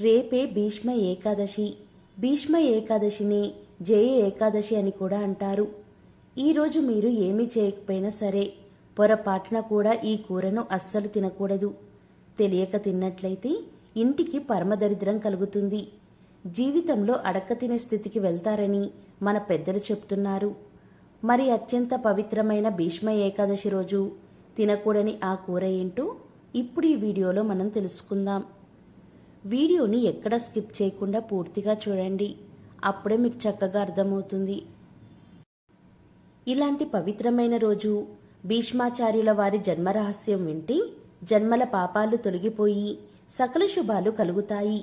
రేపే భీష్మ ఏకాదశి. భీష్మ ఏకాదశిని జయ ఏకాదశి అని కూడా అంటారు. ఈరోజు మీరు ఏమీ చేయకపోయినా సరే పొరపాటున కూడా ఈ కూరను అస్సలు తినకూడదు. తెలియక తిన్నట్లయితే ఇంటికి పరమదరిద్రం కలుగుతుంది. జీవితంలో అడక్క తినే స్థితికి వెళ్తారని మన పెద్దలు చెప్తున్నారు. మరి అత్యంత పవిత్రమైన భీష్మ ఏకాదశి రోజు తినకూడని ఆ కూర ఏంటో ఇప్పుడు ఈ వీడియోలో మనం తెలుసుకుందాం. వీడియోని ఎక్కడ స్కిప్ చేయకుండా పూర్తిగా చూడండి. అప్పుడే మీకు చక్కగా అర్థమవుతుంది. ఇలాంటి పవిత్రమైన రోజు భీష్మాచార్యుల వారి జన్మరహస్యం వింటే జన్మల పాపాలు తొలగిపోయి సకల శుభాలు కలుగుతాయి.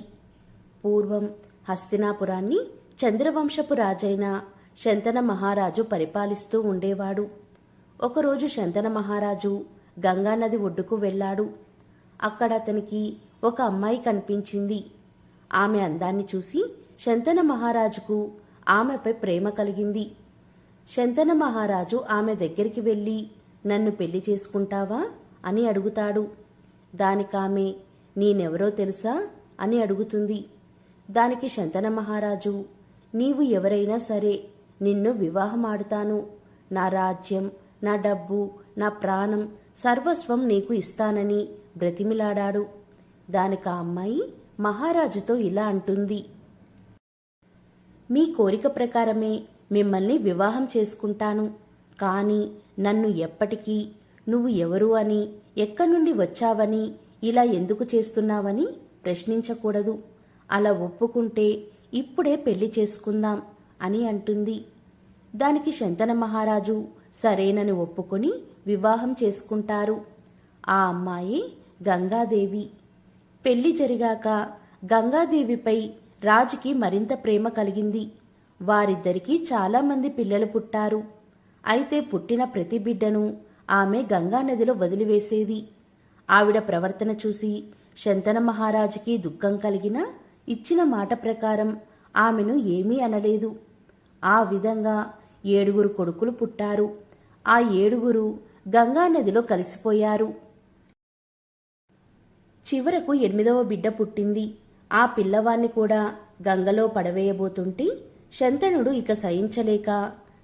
పూర్వం హస్తినాపురాన్ని చంద్రవంశపు రాజైన శంతన మహారాజు పరిపాలిస్తూ ఉండేవాడు. ఒకరోజు శంతన మహారాజు గంగానది ఒడ్డుకు వెళ్ళాడు. అక్కడ అతనికి ఒక అమ్మాయి కనిపించింది. ఆమె అందాన్ని చూసి శంతన మహారాజుకు ఆమెపై ప్రేమ కలిగింది. శంతన మహారాజు ఆమె దగ్గరికి వెళ్ళి నన్ను పెళ్లి చేసుకుంటావా అని అడుగుతాడు. దానికామె నేనెవరో తెలుసా అని అడుగుతుంది. దానికి శంతన మహారాజు నీవు ఎవరైనా సరే నిన్ను వివాహమాడుతాను, నా రాజ్యం, నా డబ్బు, నా ప్రాణం సర్వస్వం నీకు ఇస్తానని బ్రతిమిలాడాడు. దానికి ఆ అమ్మాయి మహారాజుతో ఇలా అంటుంది, మీ కోరిక ప్రకారమే మిమ్మల్ని వివాహం చేసుకుంటాను. కానీ నన్ను ఎప్పటికీ నువ్వు ఎవరు అని, ఎక్కడి నుండి వచ్చావని, ఇలా ఎందుకు చేస్తున్నావని ప్రశ్నించకూడదు. అలా ఒప్పుకుంటే ఇప్పుడే పెళ్లి చేసుకుందాం అని అంటుంది. దానికి శంతన మహారాజు సరేనని ఒప్పుకొని వివాహం చేసుకుంటారు. ఆ అమ్మాయి గంగాదేవి. పెళ్లి జరిగాక గంగాదేవిపై రాజుకి మరింత ప్రేమ కలిగింది. వారిద్దరికీ చాలామంది పిల్లలు పుట్టారు. అయితే పుట్టిన ప్రతి బిడ్డను ఆమె గంగానదిలో వదిలివేసేది. ఆవిడ ప్రవర్తన చూసి శంతన మహారాజుకి దుఃఖం కలిగినా ఇచ్చిన మాట ప్రకారం ఆమెను ఏమీ అనలేదు. ఆ విధంగా 7 కొడుకులు పుట్టారు. ఆ 7 గంగానదిలో కలిసిపోయారు. చివరకు 8వ బిడ్డ పుట్టింది. ఆ పిల్లవాణ్ణి కూడా గంగలో పడవేయబోతుంటే శంతనుడు ఇక సహించలేక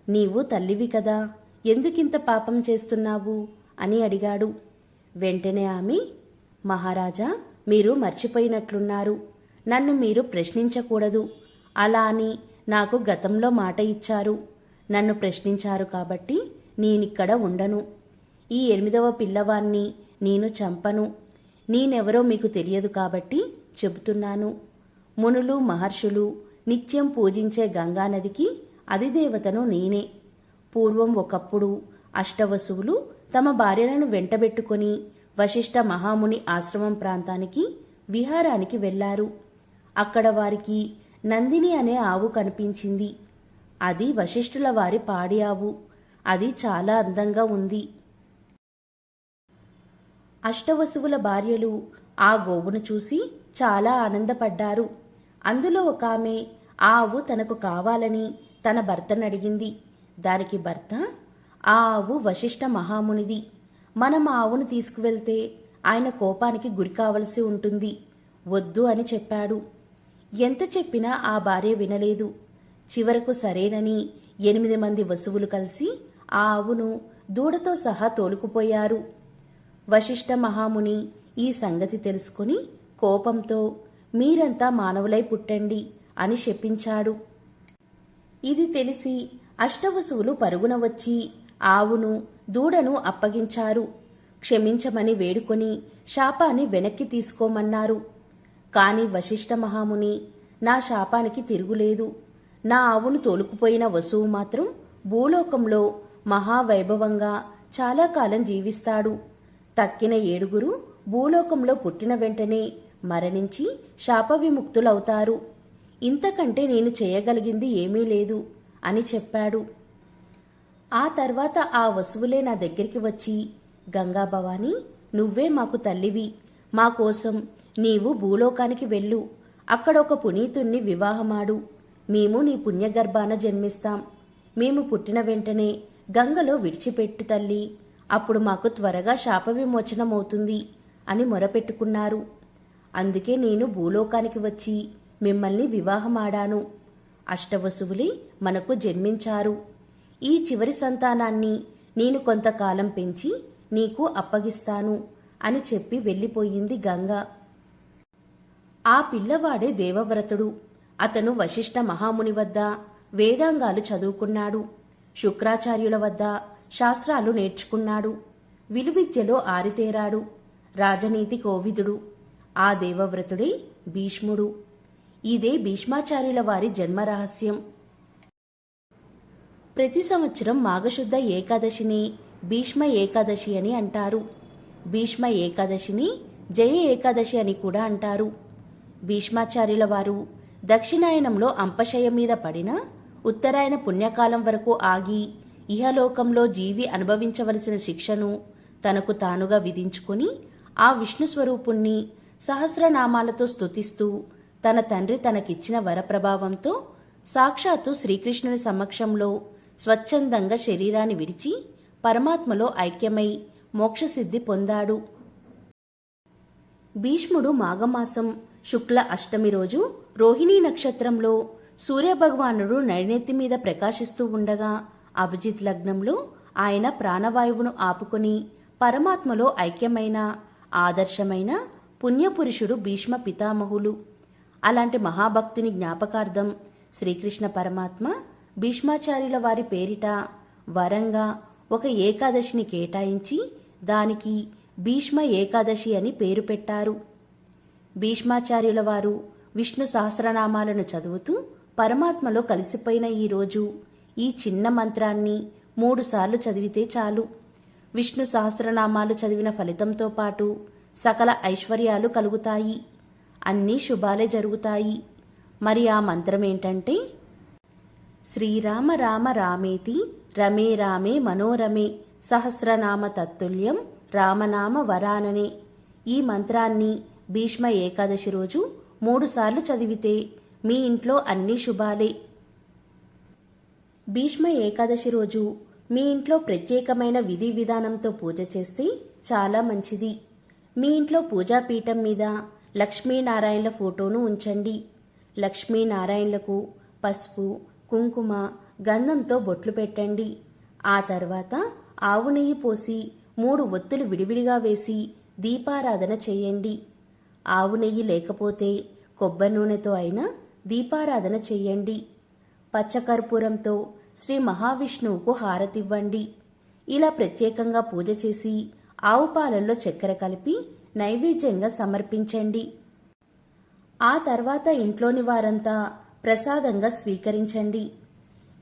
నీవు తల్లివి కదా, ఎందుకింత పాపం చేస్తున్నావు అని అడిగాడు. వెంటనే ఆమె, మహారాజా, మీరు మర్చిపోయినట్లున్నారు. నన్ను మీరు ప్రశ్నించకూడదు. అలా అని నాకు గతంలో మాట ఇచ్చారు. నన్ను ప్రశ్నించారు కాబట్టి నేనిక్కడ ఉండను. ఈ 8వ పిల్లవాణ్ణి నేను చంపను. నేనెవరో మీకు తెలియదు కాబట్టి చెబుతున్నాను. మునులు మహర్షులు నిత్యం పూజించే గంగానదికి అధిదేవతను నేనే. పూర్వం ఒకప్పుడు అష్టవసువులు తమ భార్యలను వెంటబెట్టుకుని వశిష్ఠ మహాముని ఆశ్రమం ప్రాంతానికి విహారానికి వెళ్లారు. అక్కడ వారికి నందిని అనే ఆవు కనిపించింది. అది వశిష్ఠుల వారి పాడి ఆవు. అది చాలా అందంగా ఉంది. అష్టవసువుల భార్యలు ఆ గోవును చూసి చాలా ఆనందపడ్డారు. అందులో ఒక ఆమె ఆ ఆవు తనకు కావాలని తన భర్తను అడిగింది. దానికి భర్త, ఆ ఆవు వశిష్ఠ మహామునిది. మనం ఆ ఆవును తీసుకువెళ్తే ఆయన కోపానికి గురి కావలసి ఉంటుంది, వద్దు అని చెప్పాడు. ఎంత చెప్పినా ఆ భార్య వినలేదు. చివరకు సరేనని 8 మంది వసువులు కలిసి ఆ ఆవును దూడతో సహా తోలుకుపోయారు. వశిష్ఠ మహాముని ఈ సంగతి తెలుసుకుని కోపంతో మీరంతా మానవులై పుట్టండి అని శపించాడు. ఇది తెలిసి అష్టవసువులు పరుగున వచ్చి ఆవును దూడను అప్పగించారు. క్షమించమని వేడుకొని శాపాన్ని వెనక్కి తీసుకోమన్నారు. కాని వశిష్ఠ మహాముని, నా శాపానికి తిరుగులేదు. నా ఆవును తోలుకుపోయిన వసువు మాత్రం భూలోకంలో మహావైభవంగా చాలా కాలం జీవిస్తాడు. తక్కిన 7 భూలోకంలో పుట్టిన వెంటనే మరణించి శాప విముక్తులవుతారు. ఇంతకంటే నేను చేయగలిగింది ఏమీ లేదు అని చెప్పాడు. ఆ తర్వాత ఆ వసువులే నా దగ్గరికి వచ్చి, గంగా భవాని, నువ్వే మాకు తల్లివి. మా కోసం నీవు భూలోకానికి వెళ్ళు. అక్కడ ఒక పునీతుణ్ణి వివాహమాడు. మేము నీ పుణ్యగర్భాన జన్మిస్తాం. మేము పుట్టిన వెంటనే గంగలో విడిచిపెట్టు తల్లి. అప్పుడు మాకు త్వరగా శాప విమోచనమవుతుంది అని మొరపెట్టుకున్నారు. అందుకే నేను భూలోకానికి వచ్చి మిమ్మల్ని వివాహమాడాను. అష్టవసువులే మనకు జన్మించారు. ఈ చివరి సంతానాన్ని నేను కొంతకాలం పెంచి నీకు అప్పగిస్తాను అని చెప్పి వెళ్ళిపోయింది గంగ. ఆ పిల్లవాడే దేవవ్రతుడు. అతను వశిష్ఠ మహాముని వద్ద వేదాంగాలు చదువుకున్నాడు. శుక్రాచార్యుల వద్ద శాస్త్రాలు నేర్చుకున్నాడు. విలువిద్యలో ఆరితేరాడు. రాజనీతి కోవిదుడు. ఆ దేవవ్రతుడే భీష్ముడు. ఇదే భీష్మాచార్యుల వారి జన్మరహస్యం. ప్రతి సంవత్సరం మాఘశుద్ధ ఏకాదశిని భీష్మ ఏకాదశి అని అంటారు. భీష్మ ఏకాదశిని జయ ఏకాదశి అని కూడా అంటారు. భీష్మాచార్యుల వారు దక్షిణాయనంలో అంపశయ మీద పడిన ఉత్తరాయణ పుణ్యకాలం వరకు ఆగి ఇహలోకంలో జీవి అనుభవించవలసిన శిక్షను తనకు తానుగా విధించుకుని ఆ విష్ణు స్వరూపుణ్ణి సహస్రనామాలతో స్తుతిస్తూ తన తండ్రి తనకిచ్చిన వరప్రభావంతో సాక్షాత్తు శ్రీకృష్ణుని సమక్షంలో స్వచ్ఛందంగా శరీరాన్ని విడిచి పరమాత్మలో ఐక్యమై మోక్షసిద్ధి పొందాడు. భీష్ముడు మాఘమాసం శుక్ల అష్టమి రోజు రోహిణీ నక్షత్రంలో సూర్యభగవానుడు నడినెత్తి మీద ప్రకాశిస్తూ ఉండగా అభిజిత్ లగ్నంలో ఆయన ప్రాణవాయువును ఆపుకొని పరమాత్మలో ఐక్యమైన ఆదర్శమైన పుణ్యపురుషుడు భీష్మ పితామహులు. అలాంటి మహాభక్తుని జ్ఞాపకార్థం శ్రీకృష్ణ పరమాత్మ భీష్మాచార్యుల వారి పేరిట వరంగా ఒక ఏకాదశిని కేటాయించి దానికి భీష్మ ఏకాదశి అని పేరు పెట్టారు. భీష్మాచార్యుల వారు విష్ణు సహస్రనామాలను చదువుతూ పరమాత్మలో కలిసిపోయిన ఈ రోజు ఈ చిన్న మంత్రాన్ని 3 సార్లు చదివితే చాలు. విష్ణు సహస్రనామాలు చదివిన ఫలితంతో పాటు సకల ఐశ్వర్యాలు కలుగుతాయి. అన్నీ శుభాలే జరుగుతాయి. మరి ఆ మంత్రం ఏంటంటే శ్రీరామ రామ రామేతి రమే రామే మనోరమే సహస్రనామ తత్తుల్యం రామనామ వరాననే. ఈ మంత్రాన్ని భీష్మ ఏకాదశి రోజు 3 సార్లు చదివితే మీ ఇంట్లో అన్ని శుభాలే. భీష్మ ఏకాదశి రోజు మీ ఇంట్లో ప్రత్యేకమైన విధి విధానంతో పూజ చేస్తే చాలా మంచిది. మీ ఇంట్లో పూజాపీఠం మీద లక్ష్మీనారాయణల ఫోటోను ఉంచండి. లక్ష్మీనారాయణలకు పసుపు, కుంకుమ, గంధంతో బొట్లు పెట్టండి. ఆ తర్వాత ఆవు నెయ్యి పోసి 3 ఒత్తులు విడివిడిగా వేసి దీపారాధన చేయండి. ఆవు నెయ్యి లేకపోతే కొబ్బరి నూనెతో అయినా దీపారాధన చెయ్యండి. పచ్చకర్పూరంతో శ్రీ మహావిష్ణువుకు హారతివ్వండి. ఇలా ప్రత్యేకంగా పూజ చేసి ఆవు పాలల్లో చక్కెర కలిపి నైవేద్యంగా సమర్పించండి. ఆ తర్వాత ఇంట్లోని వారంతా ప్రసాదంగా స్వీకరించండి.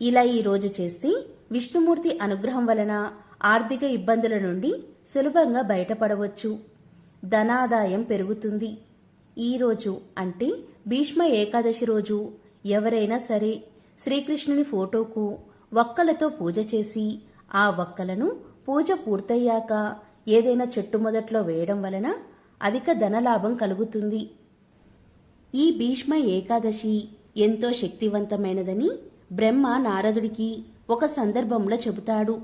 ఇలా ఈరోజు చేస్తే విష్ణుమూర్తి అనుగ్రహం వలన ఆర్థిక ఇబ్బందుల నుండి సులభంగా బయటపడవచ్చు. ధనాదాయం పెరుగుతుంది. ఈరోజు అంటే భీష్మ ఏకాదశి రోజు ఎవరైనా సరే శ్రీకృష్ణుని ఫోటోకు వక్కలతో పూజ చేసి ఆ వక్కలను పూజ పూర్తయ్యాక ఏదైనా చెట్టు మొదట్లో వేయడం వలన అధిక ధనలాభం కలుగుతుంది. ఈ భీష్మ ఏకాదశి ఎంతో శక్తివంతమైనదని బ్రహ్మ నారదుడికి ఒక సందర్భంలో చెబుతాడు.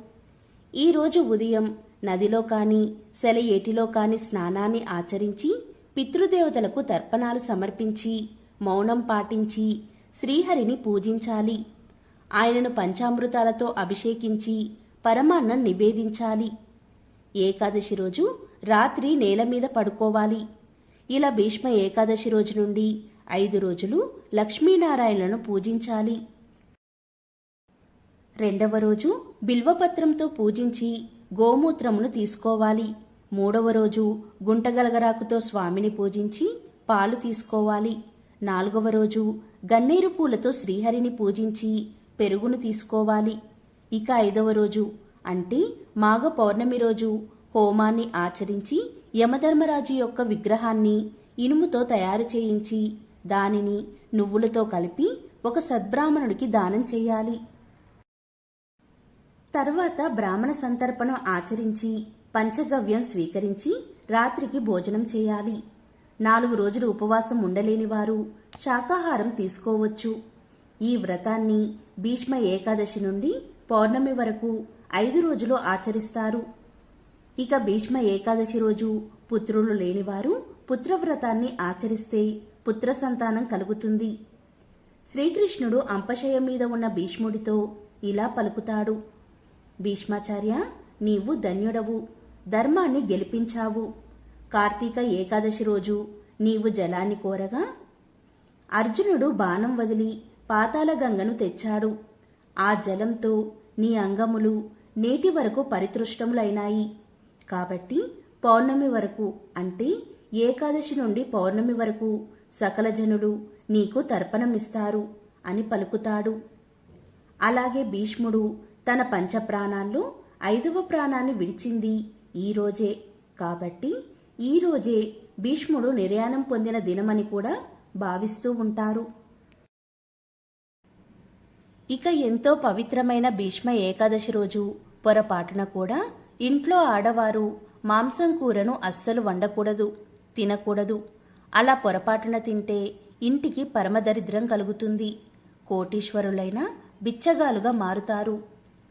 ఈరోజు ఉదయం నదిలో కాని సెలయేటిలో కాని స్నానాన్ని ఆచరించి పితృదేవతలకు తర్పణాలు సమర్పించి మౌనం పాటించి శ్రీహరిని పూజించాలి. ఆయనను పంచామృతాలతో అభిషేకించి పరమాన్నం నివేదించాలి. ఏకాదశి రోజు రాత్రి నేల మీద పడుకోవాలి. ఇలా భీష్మ ఏకాదశి రోజు నుండి 5 రోజులు లక్ష్మీనారాయణలను పూజించాలి. 2వ రోజు బిల్వపత్రంతో పూజించి గోమూత్రమును తీసుకోవాలి. 3వ రోజు గుంటగలగరాకుతో స్వామిని పూజించి పాలు తీసుకోవాలి. 4వ రోజు గన్నేరు పూలతో శ్రీహరిని పూజించి పెరుగును తీసుకోవాలి. ఇక 5వ రోజు అంటే మాఘ పౌర్ణమి రోజు హోమాన్ని ఆచరించి యమధర్మరాజు యొక్క విగ్రహాన్ని ఇనుముతో తయారు చేయించి దానిని నువ్వులతో కలిపి ఒక సద్బ్రాహ్మణుడికి దానం చేయాలి. తర్వాత బ్రాహ్మణ సంతర్పణం ఆచరించి పంచగవ్యం స్వీకరించి రాత్రికి భోజనం చేయాలి. 4 రోజులు ఉపవాసం ఉండలేని వారు శాకాహారం తీసుకోవచ్చు. ఈ వ్రతాన్ని భీష్మ ఏకాదశి నుండి పౌర్ణమి వరకు 5 రోజులు ఆచరిస్తారు. ఇక భీష్మ ఏకాదశి రోజు పుత్రులు లేనివారు పుత్రవ్రతాన్ని ఆచరిస్తే పుత్ర సంతానం కలుగుతుంది. శ్రీకృష్ణుడు అంపశయం మీద ఉన్న భీష్ముడితో ఇలా పలుకుతాడు: భీష్మాచార్య, నీవు ధన్యుడవు, ధర్మాన్ని గెలిపించావు. కార్తీక ఏకాదశి రోజు నీవు జలాన్ని కోరగా అర్జునుడు బాణం వదిలి పాతాళ గంగను తెచ్చాడు. ఆ జలంతో నీ అంగములు నేటి వరకు పరితృష్టములైనాయి. కాబట్టి పౌర్ణమి వరకు, అంటే ఏకాదశి నుండి పౌర్ణమి వరకు సకల జనులు నీకు తర్పణమిస్తారు అని పలుకుతాడు. అలాగే భీష్ముడు తన పంచప్రాణాల్లో 5వ ప్రాణాన్ని విడిచింది ఈరోజే. కాబట్టి ఈరోజే భీష్ముడు నిర్యాణం పొందిన దినమని కూడా భావిస్తూ ఉంటారు. ఇక ఎంతో పవిత్రమైన భీష్మ ఏకాదశి రోజు పొరపాటున కూడా ఇంట్లో ఆడవారు మాంసం కూరను అస్సలు వండకూడదు, తినకూడదు. అలా పొరపాటున తింటే ఇంటికి పరమదరిద్రం కలుగుతుంది. కోటీశ్వరులైన బిచ్చగాలుగా మారుతారు.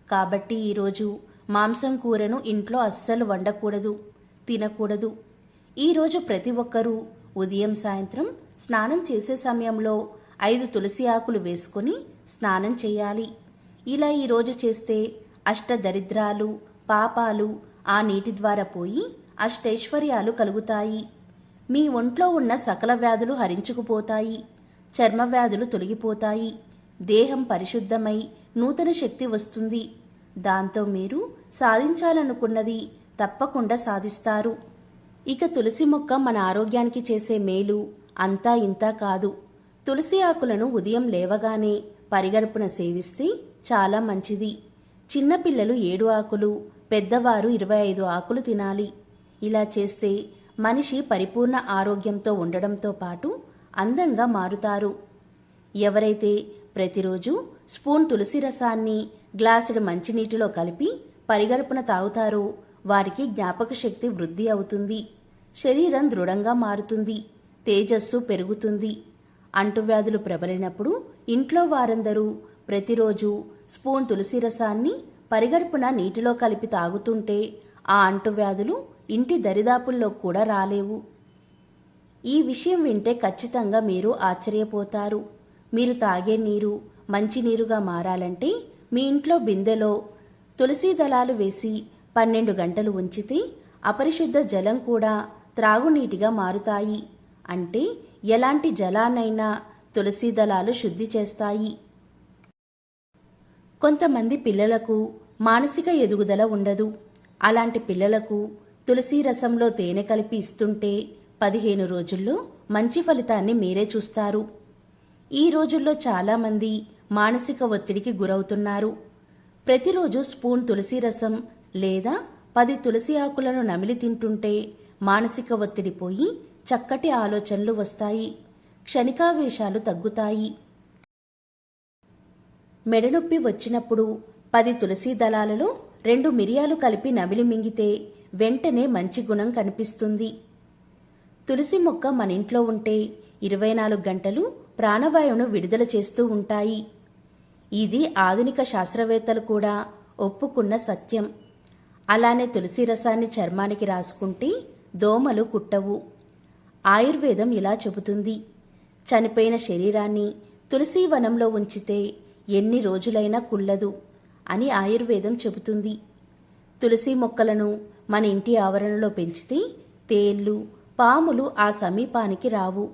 కాబట్టి ఈరోజు మాంసం కూరను ఇంట్లో అస్సలు వండకూడదు, తినకూడదు. ఈరోజు ప్రతి ఒక్కరూ ఉదయం సాయంత్రం స్నానం చేసే సమయంలో 5 తులసి ఆకులు వేసుకొని స్నానం చేయాలి. ఇలా ఈరోజు చేస్తే అష్టదరిద్రాలు, పాపాలు ఆ నీటి ద్వారా పోయి అష్టైశ్వర్యాలు కలుగుతాయి. మీ ఒంట్లో ఉన్న సకల వ్యాధులు హరించుకుపోతాయి. చర్మ వ్యాధులు తొలగిపోతాయి. దేహం పరిశుద్ధమై నూతన శక్తి వస్తుంది. దాంతో మీరు సాధించాలనుకున్నది తప్పకుండా సాధిస్తారు. ఇక తులసి మొక్క మన ఆరోగ్యానికి చేసే మేలు అంతా ఇంతా కాదు. తులసి ఆకులను ఉదయం లేవగానే పరిగడుపున సేవిస్తే చాలా మంచిది. చిన్నపిల్లలు 7 ఆకులు, పెద్దవారు 25 ఆకులు తినాలి. ఇలా చేస్తే మనిషి పరిపూర్ణ ఆరోగ్యంతో ఉండడంతో పాటు అందంగా మారుతారు. ఎవరైతే ప్రతిరోజు స్పూన్ తులసి రసాన్ని గ్లాసుడు మంచినీటిలో కలిపి పరిగడుపున తాగుతారో వారికి జ్ఞాపక శక్తి వృద్ధి అవుతుంది. శరీరం దృఢంగా మారుతుంది. తేజస్సు పెరుగుతుంది. అంటువ్యాధులు ప్రబలినప్పుడు ఇంట్లో వారందరూ ప్రతిరోజు స్పూన్ తులసి రసాన్ని పరిగడుపున నీటిలో కలిపి తాగుతుంటే ఆ అంటువ్యాధులు ఇంటి దరిదాపుల్లో కూడా రాలేవు. ఈ విషయం వింటే ఖచ్చితంగా మీరు ఆశ్చర్యపోతారు. మీరు తాగే నీరు మంచినీరుగా మారాలంటే మీ ఇంట్లో బిందెలో తులసి దళాలు వేసి 12 గంటలు ఉంచితే అపరిశుద్ధ జలం కూడా త్రాగునీటిగా మారుతాయి. అంటే ఎలాంటి జలాన్నైనా తులసి దళాలు శుద్ధి చేస్తాయి. కొంతమంది పిల్లలకు మానసిక ఎదుగుదల ఉండదు. అలాంటి పిల్లలకు తులసి రసంలో తేనె కలిపి ఇస్తుంటే 15 రోజుల్లో మంచి ఫలితాన్ని మీరే చూస్తారు. ఈ రోజుల్లో చాలామంది మానసిక ఒత్తిడికి గురవుతున్నారు. ప్రతిరోజు స్పూన్ తులసి రసం లేదా 10 తులసి ఆకులను నమిలి తింటుంటే మానసిక ఒత్తిడి పోయి చక్కటి ఆలోచనలు వస్తాయి. క్షణికావేశాలు తగ్గుతాయి. మెడనొప్పి వచ్చినప్పుడు 10 తులసి దళాలలో 2 మిరియాలు కలిపి నమిలి మింగితే వెంటనే మంచి గుణం కనిపిస్తుంది. తులసి మొక్క మన ఇంట్లో ఉంటే 24 గంటలు ప్రాణవాయువును విడుదల చేస్తూ ఉంటాయి. ఇది ఆధునిక శాస్త్రవేత్తలు కూడా ఒప్పుకున్న సత్యం. అలానే తులసి రసాన్ని చర్మానికి రాసుకుంటే దోమలు కుట్టవు. ఆయుర్వేదం ఇలా చెబుతుంది: చనిపోయిన శరీరాన్ని తులసి వనంలో ఉంచితే ఎన్ని రోజులైనా కుళ్ళదు అని ఆయుర్వేదం చెబుతుంది. తులసి మొక్కలను మన ఇంటి ఆవరణలో పెంచితే తేళ్లు, పాములు ఆ సమీపానికి రావు.